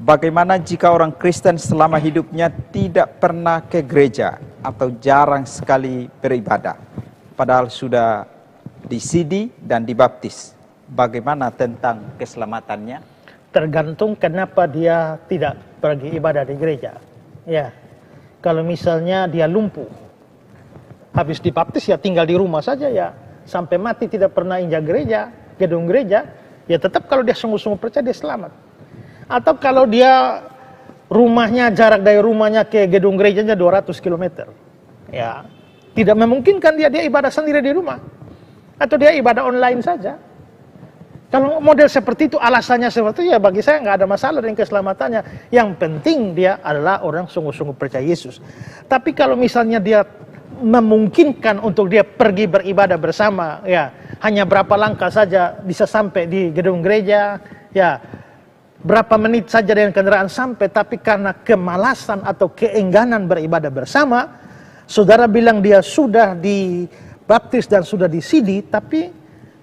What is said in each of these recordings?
Bagaimana jika orang Kristen selama hidupnya tidak pernah ke gereja atau jarang sekali beribadah, padahal sudah disidi dan dibaptis? Bagaimana tentang keselamatannya? Tergantung kenapa dia tidak pergi ibadah di gereja. Ya, kalau misalnya dia lumpuh, habis dibaptis ya tinggal di rumah saja ya, sampai mati tidak pernah injak gereja, gedung gereja, ya tetap kalau dia sungguh-sungguh percaya dia selamat. Atau kalau dia rumahnya, jarak dari rumahnya ke gedung gerejanya 200 km. Ya, tidak memungkinkan dia ibadah sendiri di rumah. Atau dia ibadah online saja. Kalau model seperti itu, alasannya seperti itu, ya bagi saya nggak ada masalah dengan keselamatannya. Yang penting dia adalah orang sungguh-sungguh percaya Yesus. Tapi kalau misalnya dia memungkinkan untuk dia pergi beribadah bersama, ya hanya berapa langkah saja bisa sampai di gedung gereja, ya berapa menit saja dengan kendaraan sampai, tapi karena kemalasan atau keengganan beribadah bersama, saudara bilang dia sudah dibaptis dan sudah disidi, tapi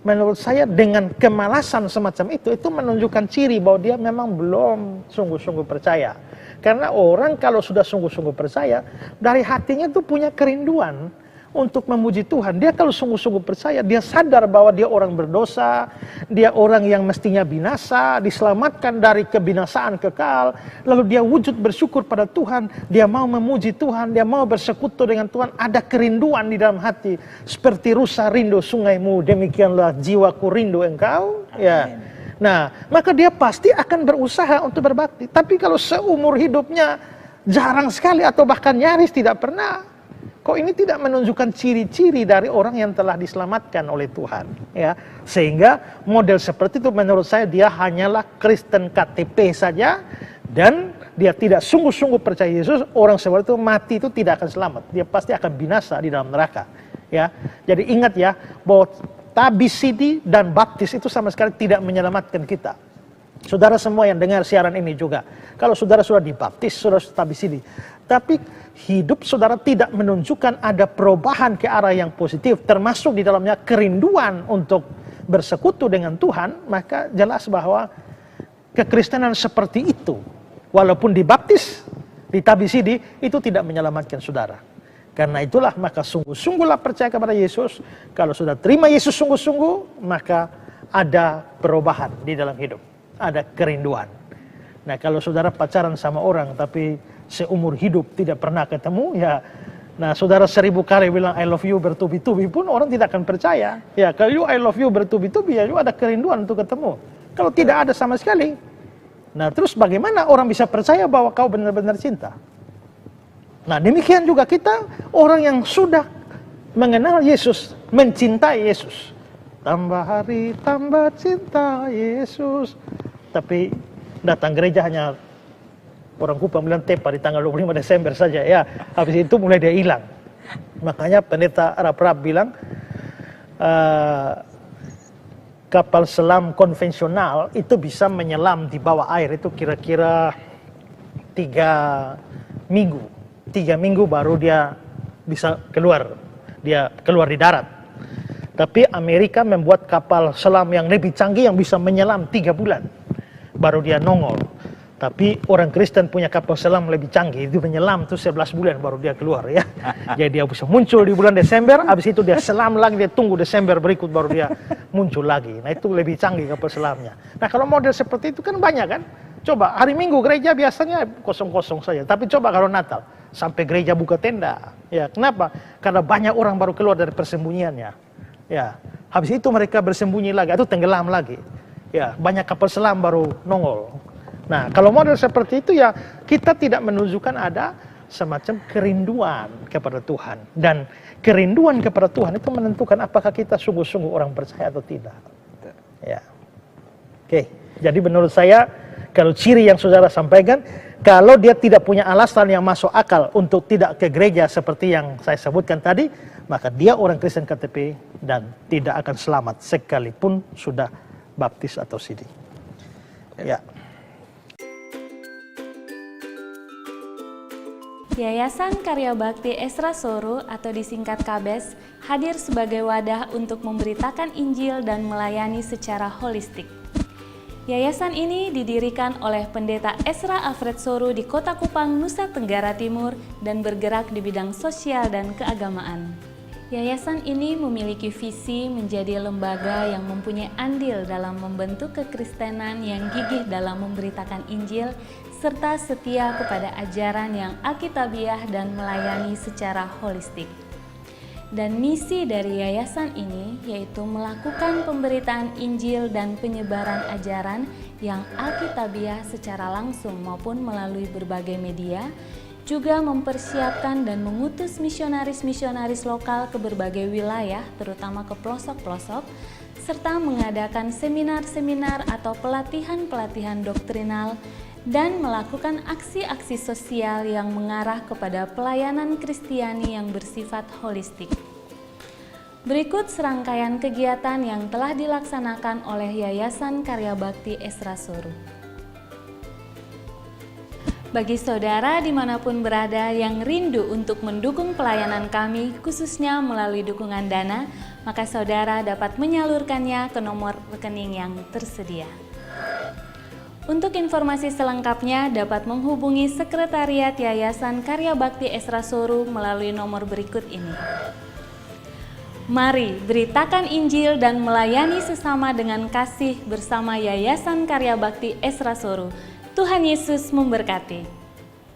menurut saya dengan kemalasan semacam itu menunjukkan ciri bahwa dia memang belum sungguh-sungguh percaya. Karena orang kalau sudah sungguh-sungguh percaya, dari hatinya tuh punya kerinduan untuk memuji Tuhan. Dia kalau sungguh-sungguh percaya, dia sadar bahwa dia orang berdosa, dia orang yang mestinya binasa, diselamatkan dari kebinasaan kekal, lalu dia wujud bersyukur pada Tuhan, dia mau memuji Tuhan, dia mau bersekutu dengan Tuhan, ada kerinduan di dalam hati, seperti rusa rindu sungaimu, demikianlah jiwaku rindu engkau. Amen. Ya. Nah, maka dia pasti akan berusaha untuk berbakti. Tapi kalau seumur hidupnya jarang sekali atau bahkan nyaris tidak pernah, kok ini tidak menunjukkan ciri-ciri dari orang yang telah diselamatkan oleh Tuhan, ya. Sehingga model seperti itu menurut saya dia hanyalah Kristen KTP saja, dan dia tidak sungguh-sungguh percaya Yesus. Orang seperti itu mati itu tidak akan selamat, dia pasti akan binasa di dalam neraka, ya. Jadi ingat ya, bahwa tabisidi dan baptis itu sama sekali tidak menyelamatkan kita. Saudara semua yang dengar siaran ini juga, kalau saudara sudah dibaptis, sudah tabisidi, tapi hidup saudara tidak menunjukkan ada perubahan ke arah yang positif, termasuk di dalamnya kerinduan untuk bersekutu dengan Tuhan, maka jelas bahwa kekristenan seperti itu, walaupun dibaptis, ditabisidi, itu tidak menyelamatkan saudara. Karena itulah maka sungguh-sungguhlah percaya kepada Yesus. Kalau sudah terima Yesus sungguh-sungguh, maka ada perubahan di dalam hidup, ada kerinduan. Nah, kalau saudara pacaran sama orang tapi seumur hidup tidak pernah ketemu, ya, nah saudara 1000 kali bilang I love you bertubi-tubi pun orang tidak akan percaya. Ya, kalau you I love you bertubi-tubi, ya you ada kerinduan untuk ketemu. Kalau tidak ada sama sekali, nah terus bagaimana orang bisa percaya bahwa kau benar-benar cinta? Nah, demikian juga kita, orang yang sudah mengenal Yesus, mencintai Yesus. Tambah hari tambah cinta Yesus. Tapi datang gereja hanya, orang Kupang bilang tepat di tanggal 25 Desember saja, ya. Habis itu mulai dia hilang. Makanya pendeta Arab bilang kapal selam konvensional itu bisa menyelam di bawah air itu kira-kira 3 minggu. 3 minggu baru dia bisa keluar. Dia keluar di darat. Tapi Amerika membuat kapal selam yang lebih canggih yang bisa menyelam 3 bulan. Baru dia nongol. Tapi orang Kristen punya kapal selam lebih canggih, itu menyelam tuh 11 bulan baru dia keluar, ya. Jadi dia bisa muncul di bulan Desember, habis itu dia selam lagi, dia tunggu Desember berikut baru dia muncul lagi. Nah, itu lebih canggih kapal selamnya. Nah, kalau model seperti itu kan banyak kan. Coba hari Minggu gereja biasanya kosong-kosong saja, tapi coba kalau Natal sampai gereja buka tenda. Ya, kenapa? Karena banyak orang baru keluar dari persembunyiannya. Ya, habis itu mereka bersembunyi lagi atau tenggelam lagi. Ya, banyak kapal selam baru nongol. Nah, kalau model seperti itu ya kita tidak menunjukkan ada semacam kerinduan kepada Tuhan, dan kerinduan kepada Tuhan itu menentukan apakah kita sungguh-sungguh orang percaya atau tidak. Ya. Oke, jadi menurut saya kalau ciri yang saudara sampaikan, kalau dia tidak punya alasan yang masuk akal untuk tidak ke gereja seperti yang saya sebutkan tadi, maka dia orang Kristen KTP dan tidak akan selamat sekalipun sudah baptis atau sidi. Ya. Yayasan Karya Bakti Esra Soru atau disingkat KABES hadir sebagai wadah untuk memberitakan Injil dan melayani secara holistik. Yayasan ini didirikan oleh Pendeta Ezra Alfred Soru di Kota Kupang, Nusa Tenggara Timur dan bergerak di bidang sosial dan keagamaan. Yayasan ini memiliki visi menjadi lembaga yang mempunyai andil dalam membentuk kekristenan yang gigih dalam memberitakan Injil serta setia kepada ajaran yang alkitabiah dan melayani secara holistik. Dan misi dari yayasan ini yaitu melakukan pemberitaan Injil dan penyebaran ajaran yang alkitabiah secara langsung maupun melalui berbagai media, juga mempersiapkan dan mengutus misionaris-misionaris lokal ke berbagai wilayah, terutama ke pelosok-pelosok, serta mengadakan seminar-seminar atau pelatihan-pelatihan doktrinal, dan melakukan aksi-aksi sosial yang mengarah kepada pelayanan Kristiani yang bersifat holistik. Berikut serangkaian kegiatan yang telah dilaksanakan oleh Yayasan Karya Bakti Ezra Soru. Bagi saudara dimanapun berada yang rindu untuk mendukung pelayanan kami, khususnya melalui dukungan dana, maka saudara dapat menyalurkannya ke nomor rekening yang tersedia. Untuk informasi selengkapnya dapat menghubungi Sekretariat Yayasan Karya Bakti Ezra Soru melalui nomor berikut ini. Mari beritakan Injil dan melayani sesama dengan kasih bersama Yayasan Karya Bakti Ezra Soru. Tuhan Yesus memberkati.